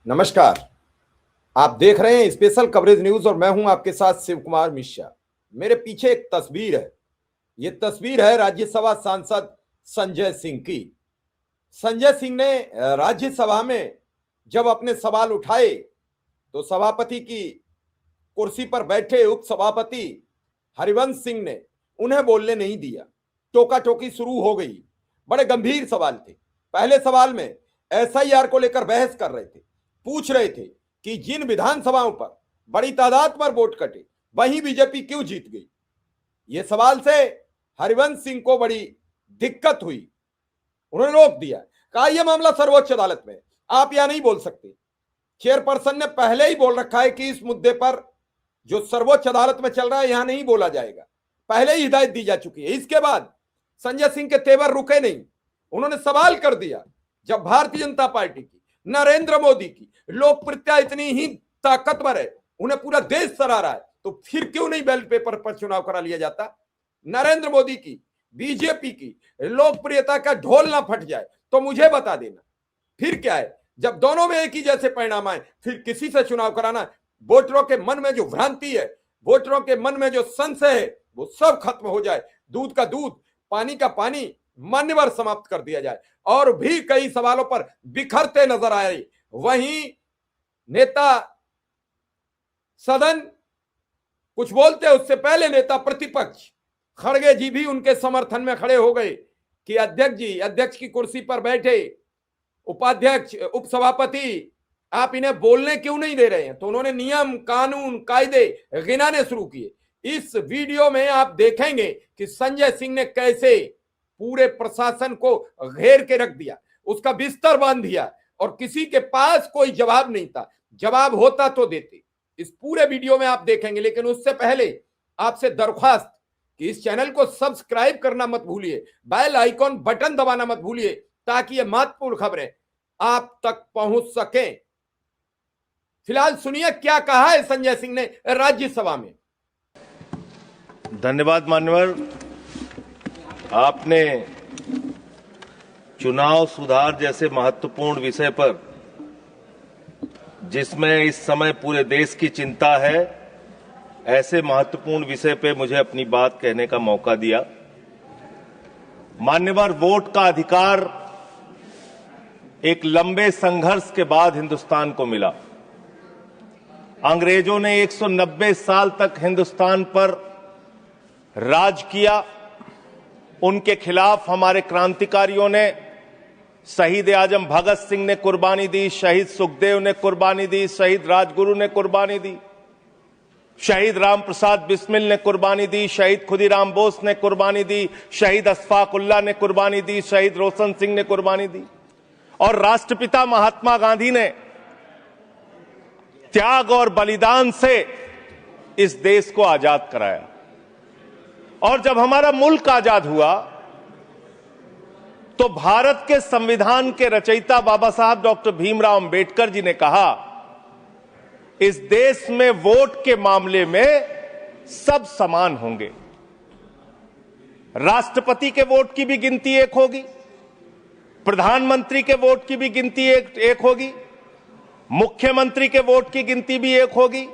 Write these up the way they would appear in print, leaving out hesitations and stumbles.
नमस्कार। आप देख रहे हैं स्पेशल कवरेज न्यूज और मैं हूं आपके साथ शिव कुमार मिश्रा। मेरे पीछे एक तस्वीर है। ये तस्वीर है राज्यसभा सांसद संजय सिंह की। संजय सिंह ने राज्यसभा में जब अपने सवाल उठाए तो सभापति की कुर्सी पर बैठे उपसभापति हरिवंश सिंह ने उन्हें बोलने नहीं दिया। टोका टोकी शुरू हो गई। बड़े गंभीर सवाल थे। पहले सवाल में एसआईआर को लेकर बहस कर रहे थे, पूछ रहे थे कि जिन विधानसभाओं पर बड़ी तादाद पर वोट कटे वहीं बीजेपी क्यों जीत गई। यह सवाल से हरिवंश सिंह को बड़ी दिक्कत हुई। उन्होंने रोक दिया, कहा यह मामला सर्वोच्च अदालत में, आप यहां नहीं बोल सकते। चेयरपर्सन ने पहले ही बोल रखा है कि इस मुद्दे पर जो सर्वोच्च अदालत में चल रहा है यहां नहीं बोला जाएगा। पहले ही हिदायत दी जा चुकी है। इसके बाद संजय सिंह के तेवर रुके नहीं। उन्होंने सवाल कर दिया, जब भारतीय जनता पार्टी की, नरेंद्र मोदी की लोकप्रियता इतनी ही ताकतवर है, उन्हें पूरा देश सराह रहा है, तो फिर क्यों नहीं बैलेट पेपर पर चुनाव करा लिया जाता। नरेंद्र मोदी की, बीजेपी की लोकप्रियता का ढोल ना फट जाए तो मुझे बता देना। फिर क्या है, जब दोनों में एक ही जैसे परिणाम आए फिर किसी से चुनाव कराना। वोटरों के मन में जो भ्रांति है, वोटरों के मन में जो संशय है, वो सब खत्म हो जाए। दूध का दूध, पानी का पानी मान्यवर समाप्त कर दिया जाए। और भी कई सवालों पर बिखरते नजर आए। वहीं नेता सदन कुछ बोलते, उससे पहले नेता प्रतिपक्ष खड़गे जी भी उनके समर्थन में खड़े हो गए कि अध्यक्ष जी, अध्यक्ष की कुर्सी पर बैठे उपाध्यक्ष, उपसभापति, आप इन्हें बोलने क्यों नहीं दे रहे हैं। तो उन्होंने नियम, कानून, कायदे गिनाने शुरू किए। इस वीडियो में आप देखेंगे कि संजय सिंह ने कैसे पूरे प्रशासन को घेर के रख दिया, उसका बिस्तर बांध दिया और किसी के पास कोई जवाब नहीं था। जवाब होता तो देते। इस पूरे वीडियो में आप देखेंगे। लेकिन उससे पहले आपसे दरख्वास्त कि इस चैनल को सब्सक्राइब करना मत भूलिए, बेल आइकॉन बटन दबाना मत भूलिए, ताकि ये महत्वपूर्ण खबरें आप तक पहुंच सकें। फिलहाल सुनिए क्या कहा है संजय सिंह ने राज्यसभा में। धन्यवाद मान्यवर। आपने चुनाव सुधार जैसे महत्वपूर्ण विषय पर, जिसमें इस समय पूरे देश की चिंता है, ऐसे महत्वपूर्ण विषय पे मुझे अपनी बात कहने का मौका दिया। मान्यवर, वोट का अधिकार एक लंबे संघर्ष के बाद हिंदुस्तान को मिला। अंग्रेजों ने 190 साल तक हिंदुस्तान पर राज किया। उनके खिलाफ हमारे क्रांतिकारियों ने, शहीद आजम भगत सिंह ने कुर्बानी दी, शहीद सुखदेव ने कुर्बानी दी, शहीद राजगुरु ने कुर्बानी दी, शहीद राम प्रसाद बिस्मिल ने कुर्बानी दी, शहीद खुदीराम बोस ने कुर्बानी दी, शहीद अशफाक उल्लाह ने कुर्बानी दी, शहीद रोशन सिंह ने कुर्बानी दी। और राष्ट्रपिता महात्मा गांधी ने त्याग और बलिदान से इस देश को आजाद कराया। और जब हमारा मुल्क आजाद हुआ तो भारत के संविधान के रचयिता बाबा साहब डॉक्टर भीमराव अंबेडकर जी ने कहा, इस देश में वोट के मामले में सब समान होंगे। राष्ट्रपति के वोट की भी गिनती एक होगी, प्रधानमंत्री के वोट की भी गिनती एक होगी, मुख्यमंत्री के वोट की गिनती भी एक होगी,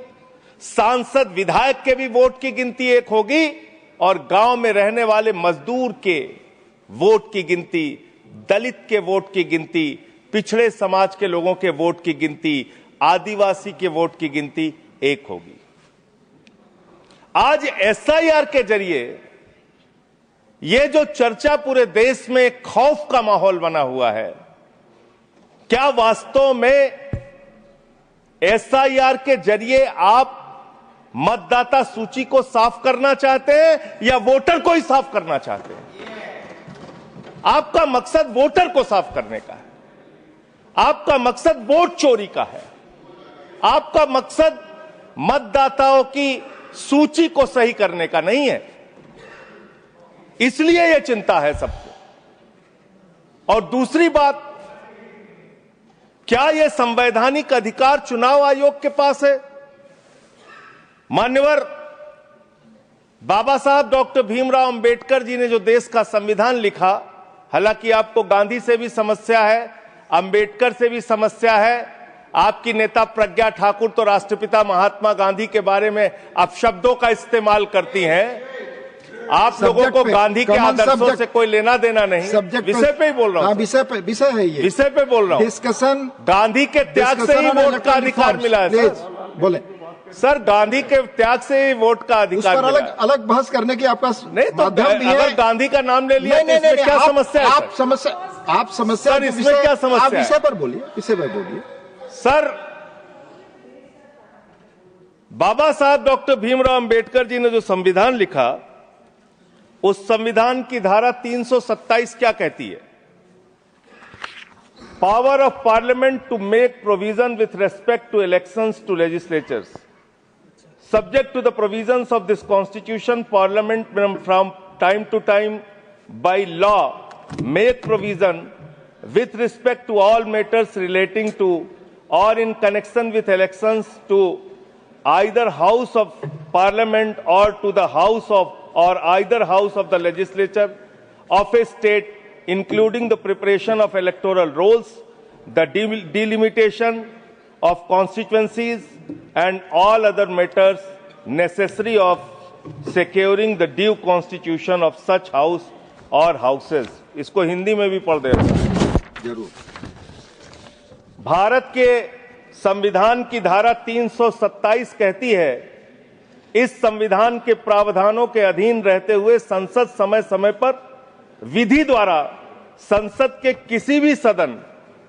सांसद विधायक के भी वोट की गिनती एक होगी, और गांव में रहने वाले मजदूर के वोट की गिनती, दलित के वोट की गिनती, पिछड़े समाज के लोगों के वोट की गिनती, आदिवासी के वोट की गिनती एक होगी। आज एसआईआर के जरिए यह जो चर्चा पूरे देश में खौफ का माहौल बना हुआ है, क्या वास्तव में एसआईआर के जरिए आप मतदाता सूची को साफ करना चाहते हैं या वोटर को ही साफ करना चाहते हैं? आपका मकसद वोटर को साफ करने का है, आपका मकसद वोट चोरी का है, आपका मकसद मतदाताओं की सूची को सही करने का नहीं है। इसलिए यह चिंता है सबको। और दूसरी बात, क्या यह संवैधानिक अधिकार चुनाव आयोग के पास है? मान्यवर, बाबा साहब डॉक्टर भीमराव अंबेडकर जी ने जो देश का संविधान लिखा, हालांकि आपको गांधी से भी समस्या है, अंबेडकर से भी समस्या है, आपकी नेता प्रज्ञा ठाकुर तो राष्ट्रपिता महात्मा गांधी के बारे में अपशब्दों का इस्तेमाल करती हैं। आप लोगों को गांधी के आदर्शों से कोई लेना देना नहीं। विषय पे ही बोल रहा हूँ। विषय है ये, विषय पे बोल रहा हूँ। डिस्कशन, गांधी के त्याग से ही वोट का अधिकार मिला है सर। बोले सर, गांधी के त्याग से ही वोट का अधिकार मिला है। अलग बहस करने की आपका नहीं तो अगर गांधी का नाम ले लिया तो इसमें क्या समस्या है? आप समस्या सर, इसमें क्या समस्या है? विषय पर बोलिए, विषय पर बोलिए सर। बाबा साहब डॉक्टर भीमराव अंबेडकर जी ने जो संविधान लिखा, उस संविधान की धारा 327 क्या कहती है? Power of parliament to make provision with respect to elections to legislatures subject to the provisions of this constitution, parliament from time to time by law make provision with respect to all matters relating to or in connection with elections to either house of parliament or to the house of or either house of the legislature of a state, including the preparation of electoral rolls, the delimitation of constituencies and all other matters necessary of securing the due constitution of such house or houses। इसको हिंदी में भी पढ़ देना जरूर। भारत के संविधान की धारा 327 कहती है, इस संविधान के प्रावधानों के अधीन रहते हुए संसद समय समय पर विधि द्वारा संसद के किसी भी सदन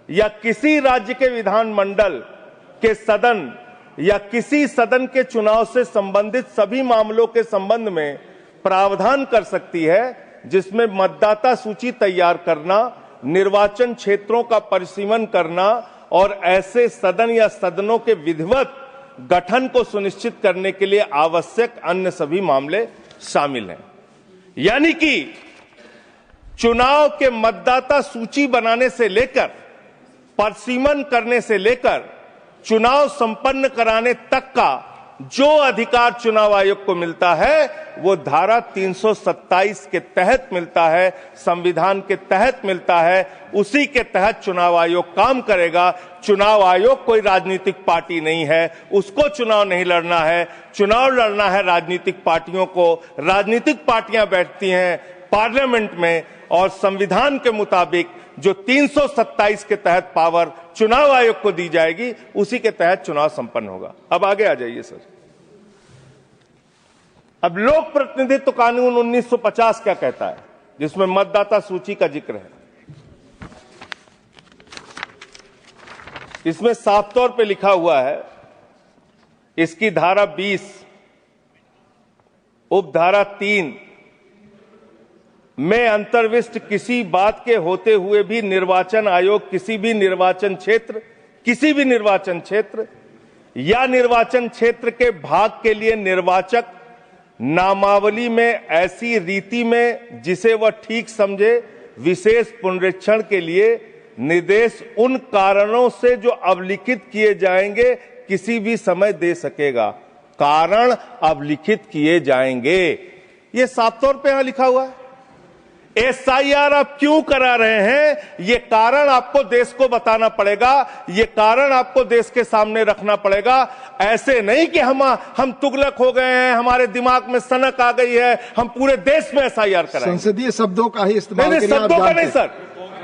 या किसी राज्य के विधानमंडल के सदन या किसी सदन के चुनाव से संबंधित सभी मामलों के संबंध में प्रावधान कर सकती है, जिसमें मतदाता सूची तैयार करना, निर्वाचन क्षेत्रों का परिसीमन करना और ऐसे सदन या सदनों के विधिवत गठन को सुनिश्चित करने के लिए आवश्यक अन्य सभी मामले शामिल हैं। यानी कि चुनाव के मतदाता सूची बनाने से लेकर, परिसीमन करने से लेकर चुनाव संपन्न कराने तक का जो अधिकार चुनाव आयोग को मिलता है, वो धारा 327 के तहत मिलता है, संविधान के तहत मिलता है। उसी के तहत चुनाव आयोग काम करेगा। चुनाव आयोग कोई राजनीतिक पार्टी नहीं है, उसको चुनाव नहीं लड़ना है। चुनाव लड़ना है राजनीतिक पार्टियों को। राजनीतिक पार्टियां बैठती हैं पार्लियामेंट में और संविधान के मुताबिक जो 327 के तहत पावर चुनाव आयोग को दी जाएगी, उसी के तहत चुनाव संपन्न होगा। अब आगे आ जाइए सर। अब लोक प्रतिनिधित्व कानून 1950 क्या कहता है, जिसमें मतदाता सूची का जिक्र है। इसमें साफ तौर पे लिखा हुआ है, इसकी धारा 20 उपधारा 3 में अंतर्विष्ट किसी बात के होते हुए भी निर्वाचन आयोग किसी भी निर्वाचन क्षेत्र या निर्वाचन क्षेत्र के भाग के लिए निर्वाचक नामावली में ऐसी रीति में जिसे वह ठीक समझे विशेष पुनरीक्षण के लिए निर्देश उन कारणों से जो अवलिखित किए जाएंगे किसी भी समय दे सकेगा। कारण अवलिखित किए जाएंगे, ये साफ तौर पे यहां लिखा हुआ है। एसआईआर आप क्यों करा रहे हैं, ये कारण आपको देश को बताना पड़ेगा, ये कारण आपको देश के सामने रखना पड़ेगा। ऐसे नहीं कि हम तुगलक हो गए हैं, हमारे दिमाग में सनक आ गई है, हम पूरे देश में एसआईआर कराएंगे। संसदीय शब्दों का ही इस्तेमाल नहीं, शब्दों का नहीं सर।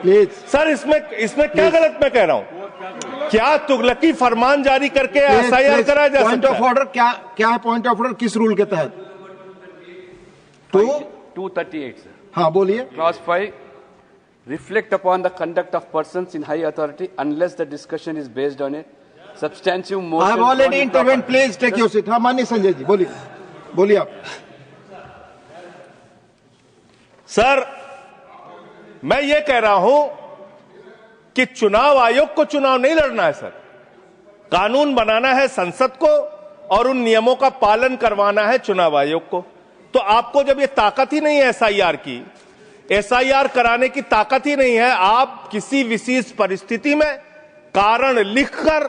प्लीज सर, इसमें क्या गलत मैं कह रहा हूं? क्या तुगलकी फरमान जारी करके एसआईआर कराया जा सकता है? पॉइंट ऑफ ऑर्डर क्या है? पॉइंट ऑफ ऑर्डर किस रूल के तहत? 238 सर। हाँ बोलिए। Clause 5 reflect upon the conduct of persons in high authority unless the discussion is based on a substantive motion। I have already intervened, please take your seat। हाँ माननीय संजय जी बोलिए आप। Sir, मैं ये कह रहा हूं कि चुनाव आयोग को चुनाव नहीं लड़ना है सर, कानून बनाना है संसद को और उन नियमों का पालन करवाना है चुनाव आयोग को। तो आपको जब ये ताकत ही नहीं है एसआईआर की, एसआईआर कराने की ताकत ही नहीं है, आप किसी विशेष परिस्थिति में कारण लिखकर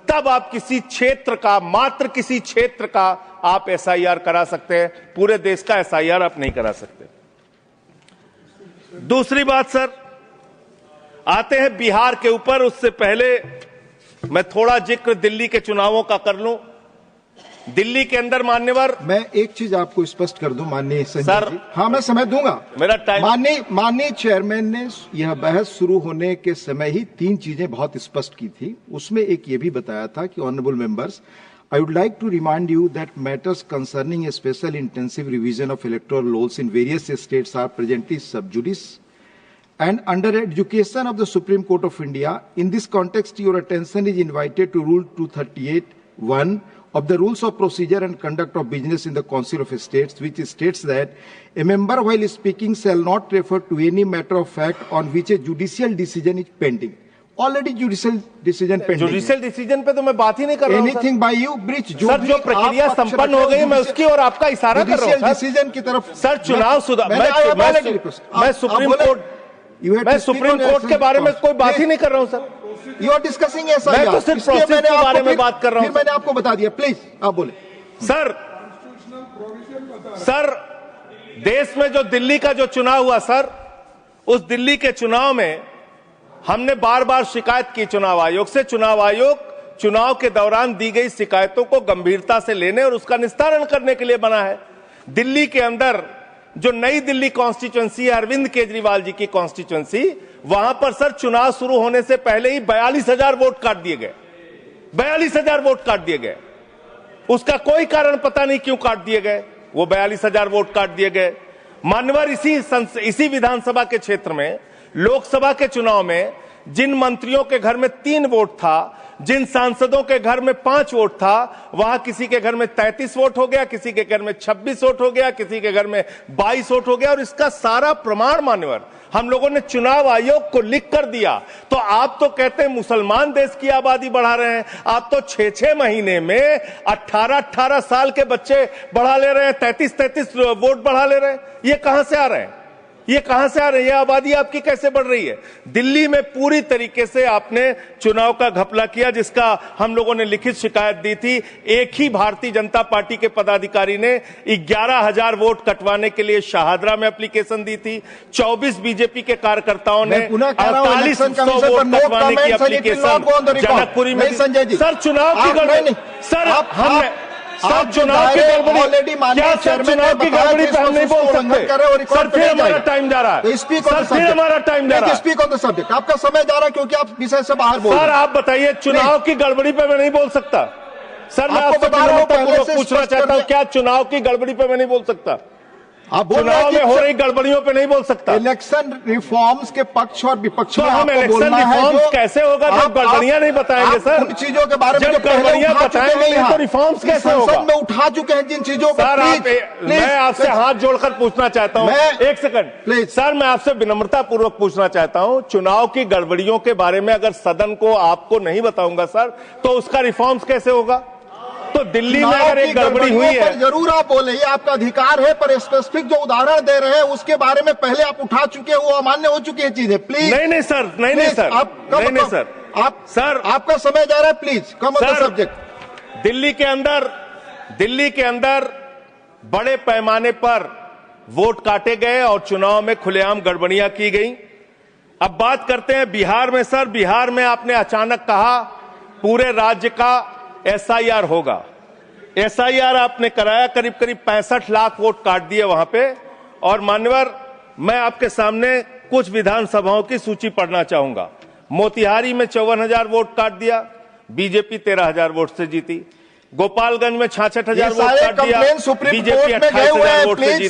तब आप किसी क्षेत्र का, मात्र किसी क्षेत्र का आप एसआईआर करा सकते हैं, पूरे देश का एसआईआर आप नहीं करा सकते। दूसरी बात सर, आते हैं बिहार के ऊपर। उससे पहले मैं थोड़ा जिक्र दिल्ली के चुनावों का कर लूं। दिल्ली के अंदर मान्यवर, मैं एक चीज आपको स्पष्ट कर दूं माननीय संजय सर, जी। हाँ, मैं समय दूंगा। मेरा टाइम। माननीय चेयरमैन ने यह बहस शुरू होने के समय ही 3 चीजें बहुत स्पष्ट की थी। उसमें एक ये भी बताया था कि honourable members, I would like to remind you that matters concerning a special intensive revision of electoral laws in various states are presently sub judice and under adjudication of the Supreme Court of India. In this context, your attention is invited to Rule 238(1) of the Rules of Procedure and Conduct of Business in the Council of States, which states that a member while speaking shall not refer to any matter of fact on which a judicial decision is pending. Already judicial decision pending. Judicial decision पे तो मैं बात ही नहीं कर रहा हूं। Anything by you breach sir, जो प्रक्रिया संपन्न हो गई, मैं उसकी और आपका इशारा कर रहा हूं। डिसीजन की तरफ सर, चुनाव सुधार, मैं सुप्रीम कोर्ट के बारे में कोई बात ही नहीं कर रहा हूं सर। यू आर डिस्कसिंग ऐसा, मैं तो सिर्फ प्रोसेस के बारे में बात कर रहा हूं। फिर मैंने आपको बता दिया, प्लीज आप बोले। सर, देश में जो दिल्ली का जो चुनाव हुआ सर, उस दिल्ली के चुनाव में हमने बार बार शिकायत की चुनाव आयोग से। चुनाव आयोग चुनाव के दौरान दी गई शिकायतों को गंभीरता से लेने और उसका निस्तारण करने के लिए बना है। दिल्ली के अंदर जो नई दिल्ली कॉन्स्टिट्यूएंसी है, अरविंद केजरीवाल जी की कॉन्स्टिट्यूएंसी, वहां पर सर चुनाव शुरू होने से पहले ही 42,000 वोट काट दिए गए। 42,000 वोट काट दिए गए। उसका कोई कारण पता नहीं क्यों काट दिए गए। वो 42,000 वोट काट दिए गए। मान्यवर, इसी विधानसभा के क्षेत्र में लोकसभा के चुनाव में जिन मंत्रियों के घर में 3 वोट था, जिन सांसदों के घर में 5 वोट था, वहां किसी के घर में 33 वोट हो गया, किसी के घर में 26 वोट हो गया, किसी के घर में 22 वोट हो गया। और इसका सारा प्रमाण मान्यवर हम लोगों ने चुनाव आयोग को लिख कर दिया। तो आप तो कहते हैं मुसलमान देश की आबादी बढ़ा रहे हैं। आप तो 6-6 महीने में 18-18 साल के बच्चे बढ़ा ले रहे हैं, 33-33 वोट बढ़ा ले रहे हैं। ये कहां से आ रहे हैं? ये कहां से आ रही है? आबादी आपकी कैसे बढ़ रही है? दिल्ली में पूरी तरीके से आपने चुनाव का घपला किया, जिसका हम लोगों ने लिखित शिकायत दी थी। एक ही भारतीय जनता पार्टी के पदाधिकारी ने 11,000 वोट कटवाने के लिए शाहदरा में एप्लीकेशन दी थी। 24 बीजेपी के कार्यकर्ताओं ने 4800 वोट कटवाने की एप्लीकेशन जनकपुरी में। सर, चुनाव की गड़बड़ी, सर चुनाव की गड़बड़ी, क्या सर चुनाव की गड़बड़ी पे हम नहीं बोल सकते? सर, फिर हमारा टाइम जा रहा है। सर, फिर हमारा टाइम जा रहा है। Speak on the subject. आपका समय जा रहा है क्योंकि आप विषय से बाहर बोल रहे हैं। सर, आप बताइए, चुनाव की गड़बड़ी पे मैं नहीं बोल सकता। सर, मैं आपसे विनम्रतापूर्वक पूछना चाहता हूं, क्या चुनाव की गड़बड़ी पे मैं नहीं बोल सकता? आप चुनाव में हो रही गड़बड़ियों पे नहीं बोल सकता। इलेक्शन रिफॉर्म्स के पक्ष और विपक्ष में हम इलेक्शन रिफॉर्म्स कैसे होगा जब गड़बड़ियां नहीं बताएंगे? सर, उन चीजों के बारे में जब गड़बड़ियां बताएंगे नहीं तो रिफॉर्म्स कैसे होगा? संसद में उठा चुके हैं जिन चीजों को। सर, मैं आपसे हाथ जोड़कर पूछना चाहता हूं, एक सेकंड प्लीज। सर, मैं आपसे विनम्रतापूर्वक पूछना चाहता हूं, चुनाव की गड़बड़ियों के बारे में अगर सदन को आपको नहीं बताऊंगा सर, तो उसका रिफॉर्म्स कैसे होगा? तो दिल्ली में अगर एक गड़बड़ी हुई है, जरूर आप बोले, ये आपका अधिकार है, पर स्पेसिफिक जो उदाहरण दे रहे हैं उसके बारे में पहले आप उठा चुके हो, अमान्य हो चुकी है चीजें। प्लीज नहीं सर, नहीं सर, नहीं सर, सर आपका समय जा रहा है। Please come on the subject. Delhi के अंदर बड़े पैमाने पर वोट काटे गए और चुनाव में खुलेआम गड़बड़ियां की गई। अब बात करते हैं बिहार में। सर, बिहार में आपने अचानक कहा पूरे राज्य का SIR होगा। SIR आपने कराया, करीब 65 लाख वोट काट दिए वहां पे। और मान्यवर, मैं आपके सामने कुछ विधानसभाओं की सूची पढ़ना चाहूंगा। मोतिहारी में 54,000 वोट काट दिया, बीजेपी 13,000 वोट से जीती। गोपालगंज में 66,000 वोट काट दिया, बीजेपी 28,000 वोट से जीती।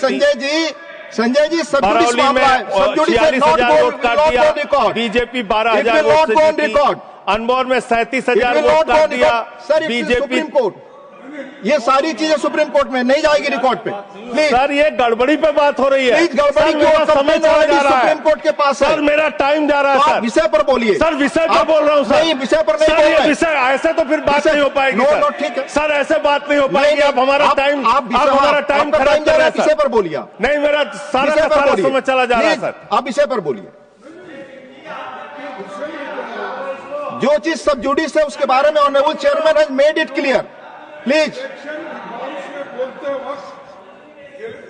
संजय जी, बरौली में 46,000 वोट काट दिया, बीजेपी 12,000 वोट से जीती। अनमोल में 37,000 वोट काट दिया, बीजेपी। सुप्रीम कोर्ट, ये सारी चीजें सुप्रीम कोर्ट में नहीं जाएगी रिकॉर्ड पे। सर, ये गड़बड़ी पे बात हो रही है। गड़बड़ी मेरा समय चला जा रहा है, सुप्रीम कोर्ट के पास है। सर, मेरा टाइम जा रहा है। सर, विषय पर बोलिए। सर, विषय पर बोल रहा हूँ सर। नहीं, विषय पर नहीं बोल रहे। विषय ऐसे तो फिर बात नहीं हो पाएगी। नो, ठीक है सर, ऐसे बात नहीं हो पाएगी। आप हमारा टाइम खराब कर रहे हैं। विषय पर बोलिए। नहीं, मेरा सारा समय चला जा रहा है सर। आप विषय पर बोलिए। जो चीज सब जुडिस है उसके बारे में honourable chairman has made it clear. Please.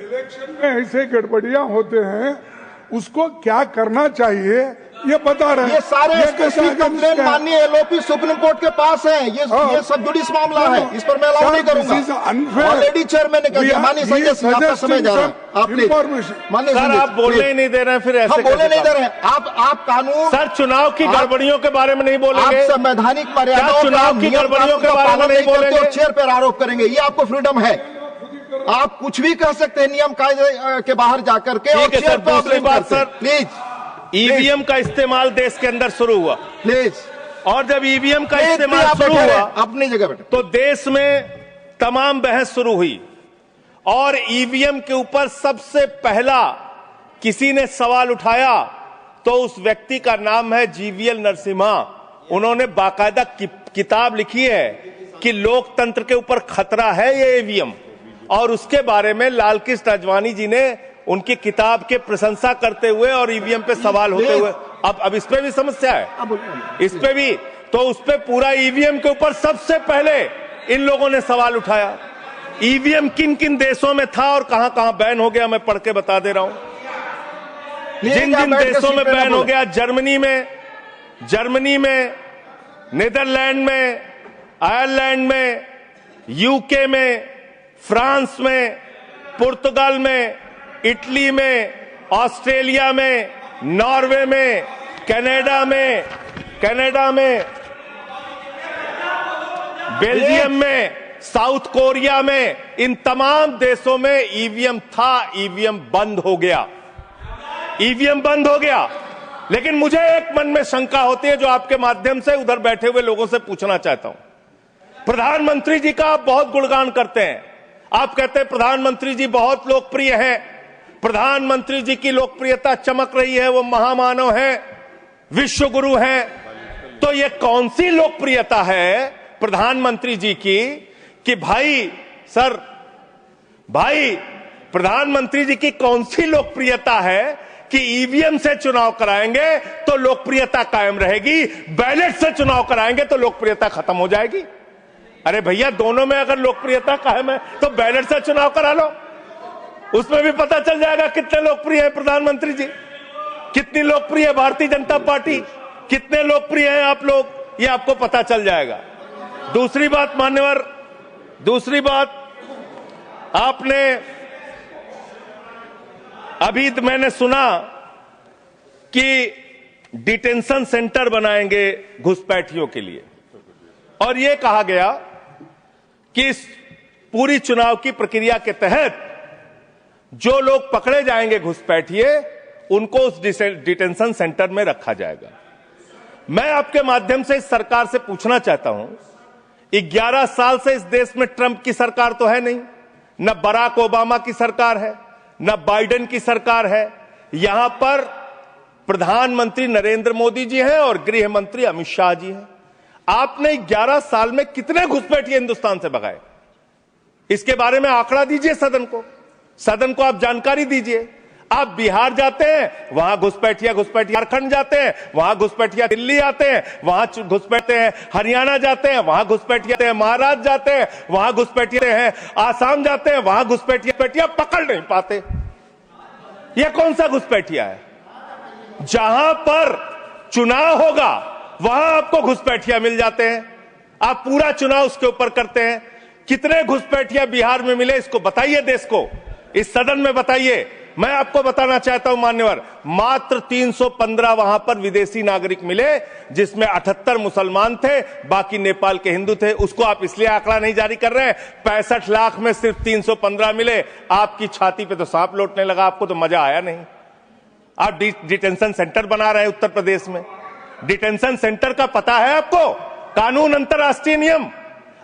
Election में ऐसे गड़बड़ियां होते हैं, उसको क्या करना चाहिए ये बता रहे हैं। ये सारे ये स्पेसिफिक कंप्लेंट माननीय एलओपी सुप्रीम कोर्ट के पास है। ये सब जुडिस मामला है, इस पर मैं अलाउ नहीं करूंगा। ऑलरेडी चेयरमैन ने कह दिया। माननीय संजय सिंह, आपका समय जा रहा है। आप माननीय सर, आप बोलने ही नहीं दे रहे हैं, फिर ऐसे बोलने नहीं दे रहे हैं। आप कानून, सर, चुनाव की गड़बड़ियों के बारे में नहीं बोलेंगे। आप संवैधानिक मर्यादाओं, चुनाव की गड़बड़ियों के बारे में नहीं बोलेंगे और चेयर पर आरोप करेंगे। ये आपको फ्रीडम है, आप कुछ भी कह सकते हैं नियम कायदे के बाहर जाकर के। ठीक है सर, दूसरी बात सर, प्लीज, ईवीएम का इस्तेमाल देश के अंदर शुरू हुआ, प्लीज, और जब ईवीएम का इस्तेमाल शुरू हुआ अपनी जगह बैठे, तो देश में तमाम बहस शुरू हुई, और ईवीएम के ऊपर सबसे पहला किसी ने सवाल उठाया तो उस व्यक्ति का नाम है जीवीएल नरसिम्हा। उन्होंने बाकायदा किताब लिखी है कि लोकतंत्र के ऊपर खतरा है ये ईवीएम, और उसके बारे में लालकृष्ण आडवाणी जी ने उनकी किताब के प्रशंसा करते हुए और ईवीएम पे सवाल होते हुए, अब इस पे भी समस्या है, इस पे भी, तो उस पे पूरा ईवीएम के ऊपर सबसे पहले इन लोगों ने सवाल उठाया। ईवीएम किन किन देशों में था और कहां कहां बैन हो गया, मैं पढ़ के बता दे रहा हूं। जिन जिन देशों में बैन हो गया, जर्मनी में, नीदरलैंड में, आयरलैंड में, यूके में, फ्रांस में, पुर्तगाल में, इटली में, ऑस्ट्रेलिया में, नॉर्वे में, कनाडा में, बेल्जियम में, साउथ कोरिया में, इन तमाम देशों में ईवीएम था। ईवीएम बंद हो गया। लेकिन मुझे एक मन में शंका होती है जो आपके माध्यम से उधर बैठे हुए लोगों से पूछना चाहता हूं। प्रधानमंत्री जी का आप बहुत गुणगान करते हैं, आप कहते हैं प्रधानमंत्री जी बहुत लोकप्रिय हैं, प्रधानमंत्री जी की लोकप्रियता चमक रही है, वो महामानव हैं, विश्व गुरु हैं। तो ये कौन सी लोकप्रियता है प्रधानमंत्री जी की कि भाई प्रधानमंत्री जी की कौन सी लोकप्रियता है कि ईवीएम से चुनाव कराएंगे तो लोकप्रियता कायम रहेगी, बैलेट से चुनाव कराएंगे तो लोकप्रियता खत्म हो जाएगी? अरे भैया, दोनों में अगर लोकप्रियता कायम है तो बैलेट से चुनाव करा लो, उसमें भी पता चल जाएगा कितने लोकप्रिय है प्रधानमंत्री जी, कितनी लोकप्रिय है भारतीय जनता पार्टी, कितने लोकप्रिय हैं आप लोग, ये आपको पता चल जाएगा। दूसरी बात मान्यवर, आपने अभी मैंने सुना कि डिटेंशन सेंटर बनाएंगे घुसपैठियों के लिए, और यह कहा गया कि इस पूरी चुनाव की प्रक्रिया के तहत जो लोग पकड़े जाएंगे घुसपैठिए, उनको उस डिटेंशन सेंटर में रखा जाएगा। मैं आपके माध्यम से इस सरकार से पूछना चाहता हूं, 11 साल से इस देश में ट्रंप की सरकार तो है नहीं, न बराक ओबामा की सरकार है, न बाइडेन की सरकार है, यहां पर प्रधानमंत्री नरेंद्र मोदी जी हैं और गृह मंत्री अमित शाह जी हैं। आपने 11 साल में कितने घुसपैठिए हिंदुस्तान से भगाए, इसके बारे में आंकड़ा दीजिए सदन को आप जानकारी दीजिए। आप बिहार जाते हैं, वहां घुसपैठिया, झारखंड जाते हैं, वहां घुसपैठिया, दिल्ली आते हैं, वहां घुसपैठते हैं, हरियाणा जाते हैं, वहां घुसपैठिया, महाराष्ट्र जाते हैं, वहां घुसपैठिया हैं, आसाम जाते हैं, वहां घुसपैठिया पकड़ नहीं पाते। यह कौन सा घुसपैठिया है? जहां पर चुनाव होगा वहां आपको घुसपैठिया मिल जाते हैं, आप पूरा चुनाव उसके ऊपर करते हैं। कितने घुसपैठिया बिहार में मिले, इसको बताइए, देश को, इस सदन में बताइए। मैं आपको बताना चाहता हूं मान्यवर, मात्र 315 वहां पर विदेशी नागरिक मिले, जिसमें 78 मुसलमान थे, बाकी नेपाल के हिंदू थे। उसको आप इसलिए आंकड़ा नहीं जारी कर रहे हैं, 65 लाख में सिर्फ 315 मिले। आपकी छाती पे तो सांप लौटने लगा, आपको तो मजा आया नहीं। आप डिटेंशन सेंटर बना रहे हैं उत्तर प्रदेश में। डिटेंशन सेंटर का पता है आपको? कानून, अंतर्राष्ट्रीय नियम।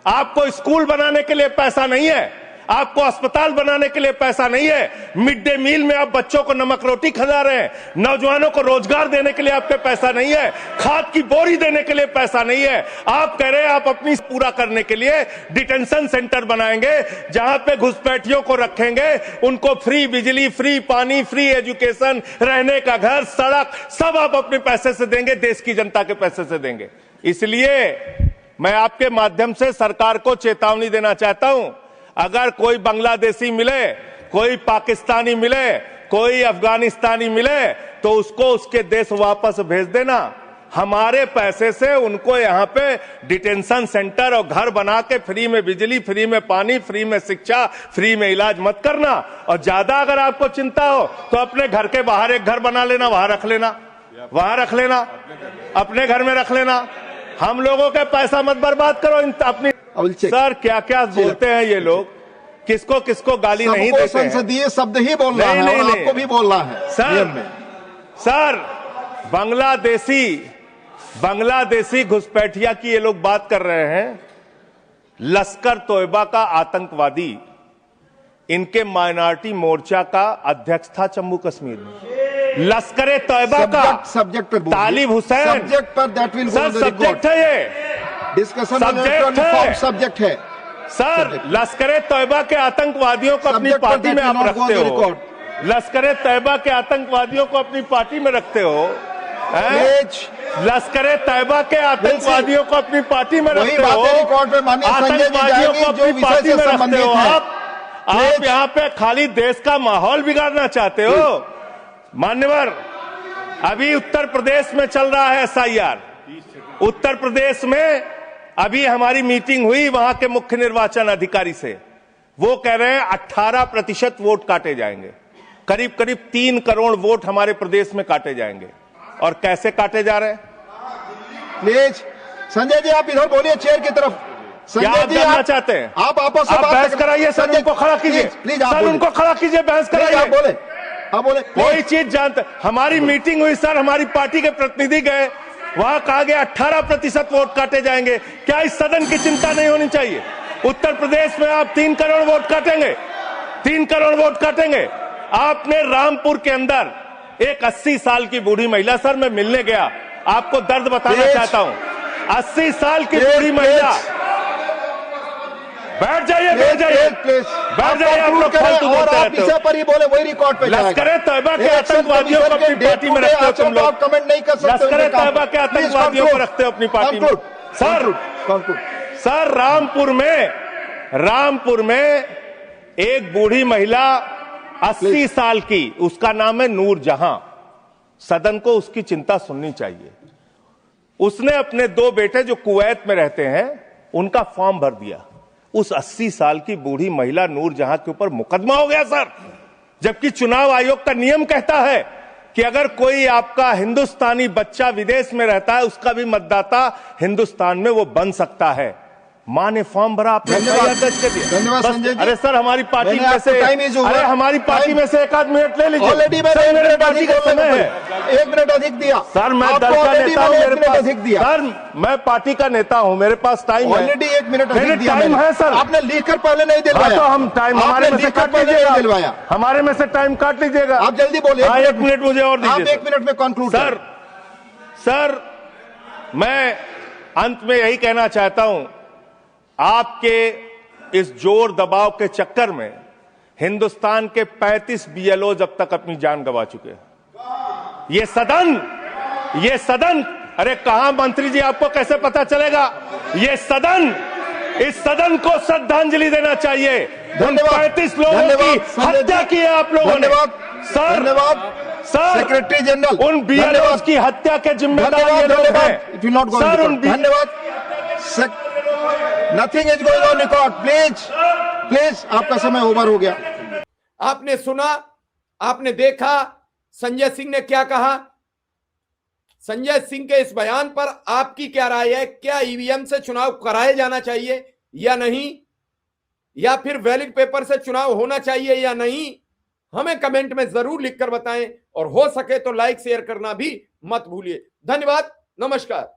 आपको स्कूल बनाने के लिए पैसा नहीं है, आपको अस्पताल बनाने के लिए पैसा नहीं है, मिड डे मील में आप बच्चों को नमक रोटी खिला रहे हैं, नौजवानों को रोजगार देने के लिए आपके पैसा नहीं है, खाद की बोरी देने के लिए पैसा नहीं है। आप कह रहे हैं आप अपनी पूरा करने के लिए डिटेंशन सेंटर बनाएंगे, जहां पे घुसपैठियों को रखेंगे, उनको फ्री बिजली, फ्री पानी, फ्री एजुकेशन, रहने का घर, सड़क, सब आप अपने पैसे से देंगे, देश की जनता के पैसे से देंगे। इसलिए मैं आपके माध्यम से सरकार को चेतावनी देना चाहता हूं, अगर कोई बांग्लादेशी मिले, कोई पाकिस्तानी मिले, कोई अफगानिस्तानी मिले तो उसको उसके देश वापस भेज देना। हमारे पैसे से उनको यहाँ पे डिटेंशन सेंटर और घर बना के फ्री में बिजली, फ्री में पानी, फ्री में शिक्षा, फ्री में इलाज मत करना। और ज्यादा अगर आपको चिंता हो तो अपने घर के बाहर एक घर बना लेना, वहां रख लेना, वहां रख लेना, अपने घर में रख लेना। हम लोगों का पैसा मत बर्बाद करो अपनी। सर क्या क्या बोलते हैं ये लोग, किसको किसको गाली नहीं देते हैं। संसदीय शब्द ही बोलना है और आपको भी बोलना है सर बांग्लादेशी घुसपैठिया की ये लोग बात कर रहे हैं। लश्कर तोयबा का आतंकवादी इनके माइनॉरिटी मोर्चा का अध्यक्ष था जम्मू कश्मीर में। लश्कर तोयबा का सब्जेक्ट पर तालिब हुसैन सब्जेक्ट पर दैट विल सर सब्जेक्ट है, ये डिस्कशन सब्जेक्ट है सर। लश्कर तोयबा के आतंकवादियों को अपनी पार्टी में आप रखते हो, लश्कर तोयबा के आतंकवादियों को अपनी पार्टी में रखते हो, लश्कर तैयबा के आतंकवादियों को अपनी पार्टी में रखते हो, आतंकवादियों को अपनी पार्टी में रखते हो। आप यहाँ पे खाली देश का माहौल बिगाड़ना चाहते हो। मान्यवर, अभी उत्तर प्रदेश में चल रहा है SIR। उत्तर प्रदेश में अभी हमारी मीटिंग हुई वहां के मुख्य निर्वाचन अधिकारी से। वो कह रहे हैं 18% वोट काटे जाएंगे, करीब करीब 3 करोड़ वोट हमारे प्रदेश में काटे जाएंगे। और कैसे काटे जा रहे हैं? प्लीज संजय जी आप इधर बोलिए चेयर की तरफ। संजय जी आप चाहते हैं आप आपस में बहस कराइए सर, उनको खड़ा कीजिए, सर उनको खड़ा कीजिए, बहस कराइए। आप बोले कोई चीज जानते। हमारी मीटिंग हुई सर, हमारी पार्टी के प्रतिनिधि गए, वहां कहा गया 18% वोट काटे जाएंगे। क्या इस सदन की चिंता नहीं होनी चाहिए? उत्तर प्रदेश में आप 3 करोड़ वोट काटेंगे, 3 करोड़ वोट काटेंगे। आपने रामपुर के अंदर एक 80 साल की बूढ़ी महिला, सर मैं मिलने गया, आपको दर्द बताना चाहता हूं। 80 साल की बूढ़ी महिला, बैठ जाइए बैठ जाइए बैठ जाइए, आप लोग फालतू बोलते रहते हो। पर ही बोले वही रिकॉर्ड पे लश्कर तैयबा के आतंकवादियों को अपनी पार्टी में रखते हो तुम लोग, कमेंट नहीं कर सकते। लश्कर तैयबा के आतंकवादियों को रखते हो अपनी पार्टी में। सर रामपुर में एक बूढ़ी महिला 80 साल की, उसका नाम है नूर जहां। सदन को उसकी चिंता सुननी चाहिए। उसने अपने 2 बेटे जो कुवैत में रहते हैं उनका फॉर्म भर दिया। उस 80 साल की बूढ़ी महिला नूर जहां के ऊपर मुकदमा हो गया सर, जबकि चुनाव आयोग का नियम कहता है कि अगर कोई आपका हिंदुस्तानी बच्चा विदेश में रहता है, उसका भी मतदाता हिंदुस्तान में वो बन सकता है। मां ने फॉर्म भरा, आपने धन्यवाद संजय जी। अरे सर हमारी पार्टी में से, अरे हमारी पार्टी में से 1 मिनट ले लीजिए। ऑलरेडी मेरे पार्टी का समय है, 1 मिनट अधिक दिया सर। मैं दल का नेता हूं, मेरे पास सर मैं पार्टी का नेता हूं, मेरे पास टाइम है। ऑलरेडी 1 मिनट अधिक दिया टाइम है सर। आपने लिखकर पहले नहीं दिलवाया तो हम टाइम हमारे में से काट लीजिएगा, हमारे में से टाइम काट लीजिएगा। आप जल्दी बोलिए। 1 मिनट मुझे और दीजिए। आप 1 मिनट में कंक्लूड सर मैं अंत में यही कहना चाहता हूं, आपके इस जोर दबाव के चक्कर में हिंदुस्तान के 35 BLOs अब तक अपनी जान गंवा चुके हैं। ये सदन अरे कहां मंत्री जी, आपको कैसे पता चलेगा? इस सदन को श्रद्धांजलि देना चाहिए। उन 35 लोगों की हत्या की है आप लोगों ने। सर सेक्रेटरी जनरल, उन BLOs की हत्या के जिम्मेदार ये लोग हैं सर। धन्यवाद। Nothing is going on record. Please आपका समय ओवर हो गया। आपने सुना, आपने देखा संजय सिंह ने क्या कहा। संजय सिंह के इस बयान पर आपकी क्या राय है? क्या EVM से चुनाव कराया जाना चाहिए या नहीं, या फिर बैलेट पेपर से चुनाव होना चाहिए या नहीं? हमें कमेंट में जरूर लिखकर बताएं और हो सके तो लाइक शेयर करना भी मत भूलिए। धन्यवाद, नमस्कार।